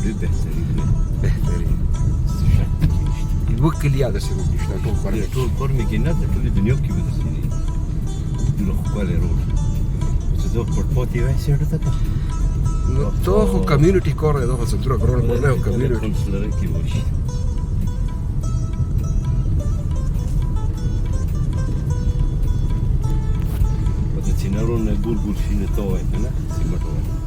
ډېر بهترین دی. بهترین شک پکې نشته. یوه کلیا داسې روډ نشته ټول خورا ټول کورمې کې نه د ټولې دنیا کې به داسې دی. دومره ښکلی روډ چې دا پټپاتې وایي سیډو ته نو دا خو کمیونټي کار دی دا خو څومره ګران کار دی او کمیونټي کونسلرۍ کې وشي. د چینارو نه ګول ګول شي نه ته وایي که نه سیمټ وایي